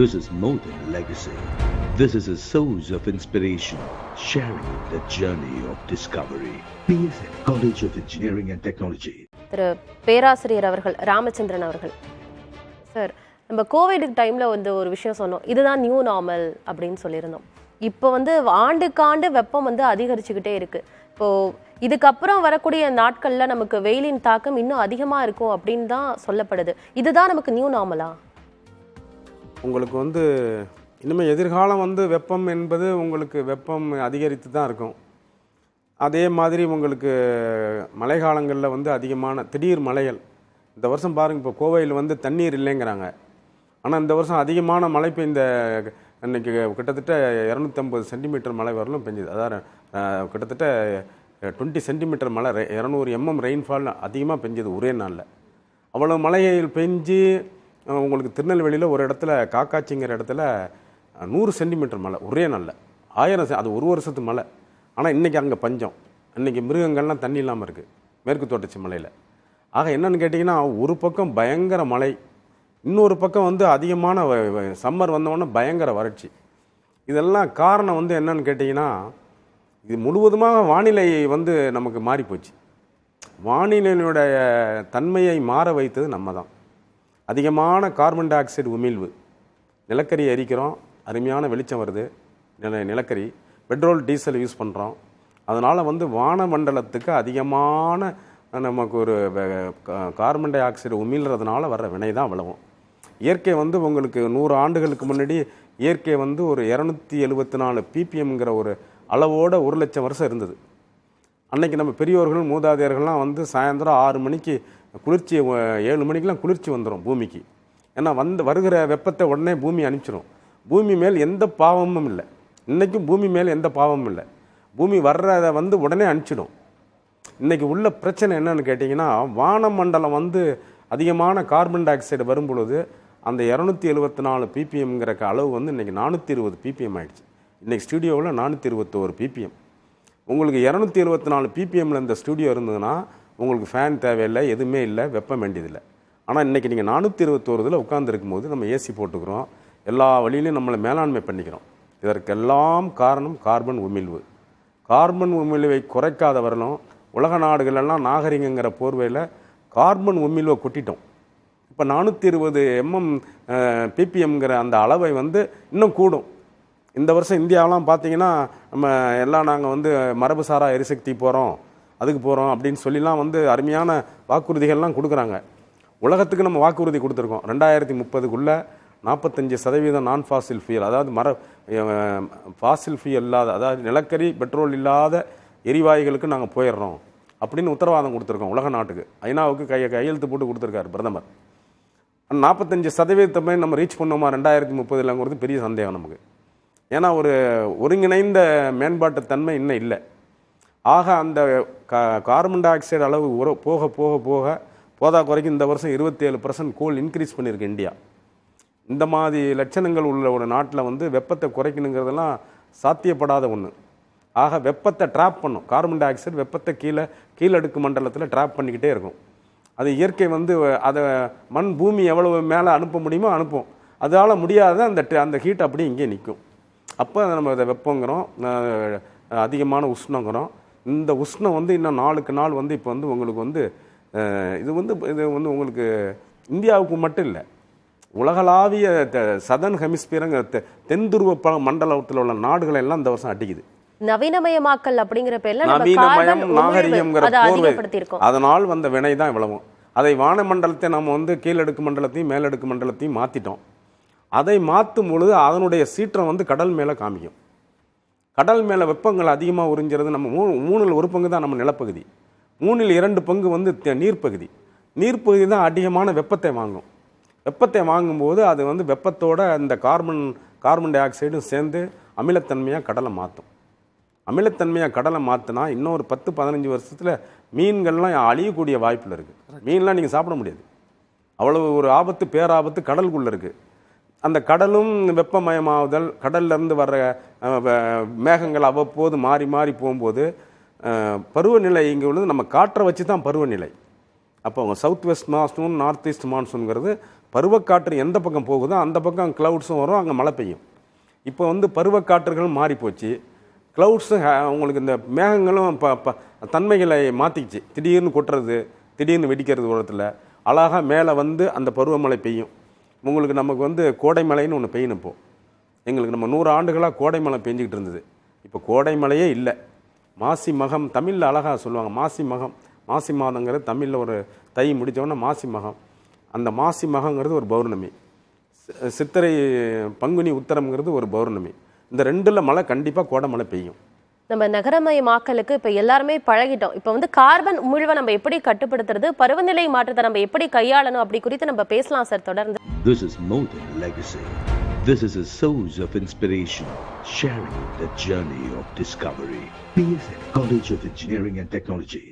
This is more than legacy. This is a source of inspiration, sharing the journey of discovery. PSN College of Engineering and Technology. திரு பேராசிரியர் அவர்கள் ராமச்சந்திரன் அவர்கள் sir, நம்ம Covid டைம்ல ஒரு விஷயம் சொன்னோம், இதுதான் நியூ நார்மல் அப்படின்னு சொல்லியிருந்தோம். இப்போ ஆண்டுக்காண்டு வெப்பம் அதிகரிச்சுக்கிட்டே இருக்கு. இப்போ இதுக்கப்புறம் வரக்கூடிய நாட்கள்ல நமக்கு வெயிலின் தாக்கம் இன்னும் அதிகமா இருக்கும் அப்படின்னு தான் சொல்லப்படுது. இதுதான் நமக்கு நியூ நார்மலா? உங்களுக்கு இனிமேல் எதிர்காலம் வெப்பம் என்பது உங்களுக்கு வெப்பம் அதிகரித்து தான் இருக்கும். அதே மாதிரி உங்களுக்கு மழை காலங்களில் அதிகமான திடீர் மழைகள். இந்த வருஷம் பாருங்கள், இப்போ கோவையில் தண்ணீர் இல்லைங்கிறாங்க. ஆனால் இந்த வருஷம் அதிகமான மழை பெய்ந்த இன்றைக்கி கிட்டத்தட்ட 250 சென்டிமீட்டர் மழை வரலும் பெஞ்சுது. அதாவது கிட்டத்தட்ட 20 சென்டிமீட்டர் மழை, 200 mm ரெயின்ஃபால் அதிகமாக பெஞ்சது ஒரே நாளில். அவ்வளோ மழையில் பெஞ்சு உங்களுக்கு திருநெல்வேலியில் ஒரு இடத்துல காக்காச்சிங்கிற இடத்துல 100 சென்டிமீட்டர் மழை ஒரே நாளில். 1000, அது ஒரு வருஷத்து மழை. ஆனால் இன்றைக்கி அங்கே பஞ்சம். இன்றைக்கி மிருகங்கள்லாம் தண்ணி இல்லாமல் இருக்குது மேற்கு தொடர்ச்சி மலையில். ஆக என்னென்னு கேட்டிங்கன்னா, ஒரு பக்கம் பயங்கர மழை, இன்னொரு பக்கம் அதிகமான சம்மர் வந்தோடனே பயங்கர வறட்சி. இதெல்லாம் காரணம் என்னென்னு கேட்டிங்கன்னா, இது முழுவதுமாக வானிலை நமக்கு மாறிப்போச்சு. வானிலையினுடைய தன்மையை மாற வைத்தது நம்ம தான். அதிகமான கார்பன் டை ஆக்சைடு உமிழ்வு, நிலக்கரி எரிக்கிறோம், அருமையான வெளிச்சம் வருது நிலக்கரி, பெட்ரோல் டீசல் யூஸ் பண்ணுறோம். அதனால் வானமண்டலத்துக்கு அதிகமான நமக்கு ஒரு கார்பன் டை ஆக்சைடு உமிழ்றதுனால வர்ற வினை தான் விளவும். இயற்கை உங்களுக்கு 100 ஆண்டுகளுக்கு முன்னாடி இயற்கை ஒரு 274 ppmங்கிற ஒரு அளவோட 1 லட்சம் வருஷம் இருந்தது. அன்றைக்கி நம்ம பெரியோர்கள் மூதாதையர்கள்லாம் சாயந்தரம் 6 மணிக்கு குளிர்ச்சி, 7 மணிக்கெலாம் குளிர்ச்சி வந்துடும் பூமிக்கு. ஏன்னா வருகிற வெப்பத்தை உடனே பூமி அனுப்பிச்சிடும். பூமி மேல் எந்த பாவமும் இல்லை. இன்றைக்கும் பூமி மேல் எந்த பாவமும் இல்லை. பூமி வர்றதை உடனே அனுப்பிச்சிடும். இன்றைக்கி உள்ள பிரச்சனை என்னன்னு கேட்டிங்கன்னா, வானமண்டலம் அதிகமான கார்பன் டை ஆக்சைடு வரும் பொழுது அந்த 274 ppmங்கிற அளவு இன்றைக்கி 420 ppm ஆகிடுச்சு. இன்றைக்கி ஸ்டூடியோவில் 421 ppm. உங்களுக்கு 274 ppmல இந்த ஸ்டூடியோ இருந்ததுன்னா உங்களுக்கு ஃபேன் தேவையில்லை, எதுவுமே இல்லை, வெப்பம் வேண்டியதில்லை. ஆனால் இன்றைக்கி நீங்கள் 421 உட்காந்துருக்கும் போது நம்ம ஏசி போட்டுக்கிறோம், எல்லா வழியிலையும் நம்மளை மேலாண்மை பண்ணிக்கிறோம். இதற்கெல்லாம் காரணம் கார்பன் உமிழ்வு. கார்பன் உமிழ்வை குறைக்காத வரலும் உலக நாடுகளெல்லாம் நாகரிகங்கிற போர்வையில் கார்பன் உமிழ்வை கொட்டிட்டோம். இப்போ 420 ppmங்கிற அந்த அளவை இன்னும் கூடும். இந்த வருஷம் இந்தியாவெலாம் பார்த்தீங்கன்னா, நம்ம எல்லாம் நாங்கள் மரபுசாரா எரிசக்தி போகிறோம், அதுக்கு போகிறோம் அப்படின்னு சொல்லிலாம் அருமையான வாக்குறுதிகள்லாம் கொடுக்குறாங்க. உலகத்துக்கு நம்ம வாக்குறுதி கொடுத்துருக்கோம். 2030க்குள்ளே 45% நான் ஃபாசில் ஃபியூயல், அதாவது ஃபாசில் ஃபியூயல் இல்லாத, அதாவது நிலக்கரி பெட்ரோல் இல்லாத எரிவாயுகளுக்கு நாங்கள் போயிடுறோம் அப்படின்னு உத்தரவாதம் கொடுத்துருக்கோம் உலக நாட்டுக்கு. ஐநாவுக்கு கையெழுத்து போட்டு கொடுத்துருக்காரு பிரதமர். 45% நம்ம ரீச் பண்ணோமா 2030ங்கிறது பெரிய சந்தேகம் நமக்கு. ஏன்னா ஒரு ஒருங்கிணைந்த மேம்பாட்டு தன்மை இன்னும் இல்லை. ஆக அந்த கார்பன் டை ஆக்சைடு அளவு போக போக போக போதா குறைக்கு இந்த வருஷம் 27% கோல் இன்க்ரீஸ் பண்ணியிருக்கு இந்தியா. இந்த மாதிரி லட்சணங்கள் உள்ள ஒரு நாட்டில் வெப்பத்தை குறைக்கணுங்கிறதெல்லாம் சாத்தியப்படாத ஒன்று. ஆக வெப்பத்தை ட்ராப் பண்ணும். கார்பன் டை ஆக்சைடு வெப்பத்தை கீழடுக்கு மண்டலத்தில் ட்ராப் பண்ணிக்கிட்டே இருக்கும். அது இயற்கை அதை பூமி எவ்வளவு மேலே அனுப்ப முடியுமோ அனுப்பும். அதால் முடியாத அந்த ஹீட் அப்படியே இங்கே நிற்கும். அப்போ நம்ம அதை வெப்பங்கிறோம், அதிகமான உஷ்ணங்கிறோம். இந்த உஷ்ணம் இன்னும் நாளுக்கு நாள் இப்போ உங்களுக்கு இது உங்களுக்கு இந்தியாவுக்கு மட்டும் இல்லை, உலகளாவிய சதர்ன் ஹெமிஸ்பியருங்கிற தென்துருவ மண்டலத்தில் உள்ள நாடுகளை எல்லாம் இந்த வருஷம் அடிக்குது. நவீனமயமாக்கல் அப்படிங்கிற பேர்ல நவீனமயம் நாகரிகம்ங்கிற போர்வை, அதனால் வந்த வினை தான் இவ்வளவும். அதை வானமண்டலத்தை நம்ம கீழடுக்கு மண்டலத்தையும் மேலடுக்கு மண்டலத்தையும் மாற்றிட்டோம். அதை மாற்றும் பொழுது அதனுடைய சீற்றம் கடல் மேலே காமிக்கும். கடல் மேலே வெப்பங்கள் அதிகமாக உறிஞ்சிறது. நம்ம 3ல் 1 பங்கு தான் நம்ம நிலப்பகுதி, 3ல் 2 பங்கு நீர்ப்பகுதி. நீர்ப்பகுதி தான் அதிகமான வெப்பத்தை வாங்கும். வெப்பத்தை வாங்கும்போது அது வெப்பத்தோட அந்த கார்பன் டை ஆக்சைடும் சேர்ந்து அமிலத்தன்மையாக கடலை மாற்றும். அமிலத்தன்மையாக கடலை மாற்றினா இன்னொரு 10-15 வருஷத்தில் மீன்கள்லாம் அழியக்கூடிய வாய்ப்பில் இருக்குது. மீன்லாம் நீங்கள் சாப்பிட முடியாது, அவ்வளவு ஒரு ஆபத்து, பேராபத்து கடலுக்குள்ளே இருக்குது. அந்த கடலும் வெப்பமயமாகுதல், கடல்லேருந்து வர்ற மேகங்கள் அவ்வப்போது மாறி மாறி போகும்போது பருவநிலை இங்கே உள்ளது நம்ம காற்றை வச்சு தான் பருவநிலை. அப்போ அவங்க south west monsoon, north east மான்சூனுங்கிறது பருவக்காற்று எந்த பக்கம் போகுதோ அந்த பக்கம் க்ளவுட்ஸும் வரும், அங்கே மழை பெய்யும். இப்போ வந்து பருவக்காற்றுகள் மாறி போச்சு, க்ளவுட்ஸும் உங்களுக்கு இந்த மேகங்களும் தன்மைகளை மாற்றிக்கிச்சு. திடீர்னு கொட்டுறது, திடீர்னு வெடிக்கிறது உலகத்தில் அழகாக மேலே வந்து அந்த பருவமழை பெய்யும். உங்களுக்கு நமக்கு வந்து கோடை மழைன்னு ஒன்று பெய்யணும். இப்போது எங்களுக்கு நம்ம 100 ஆண்டுகளாக கோடை மழை பெஞ்சிக்கிட்டு இருந்தது, இப்போ கோடை மழையே இல்லை. மாசி மகம் தமிழில் அழகாக சொல்லுவாங்க, மாசி மகம், மாசி மாதங்கிறது தமிழில் ஒரு தை முடித்தோடனே மாசி மகம். அந்த மாசி மகங்கிறது ஒரு பௌர்ணமி, சித்திரை பங்குனி உத்தரம்ங்கிறது ஒரு பௌர்ணமி. இந்த 2ல் மழை கண்டிப்பாக கோடை மழை பெய்யும். நம்ம நகரமயமாக்கலுக்கு இப்போ எல்லாருமே பழகிட்டோம். இப்போ வந்து கார்பன் உமிழ்வை நம்ம எப்படி கட்டுப்படுத்துறது, பருவநிலை மாற்றத்தை நம்ம எப்படி கையாளணும் அப்படி குறித்து நம்ம பேசலாம் சார் தொடர்ந்து. This is more than a legacy. This is a source of inspiration, sharing the journey of discovery. PSN College of Engineering and Technology.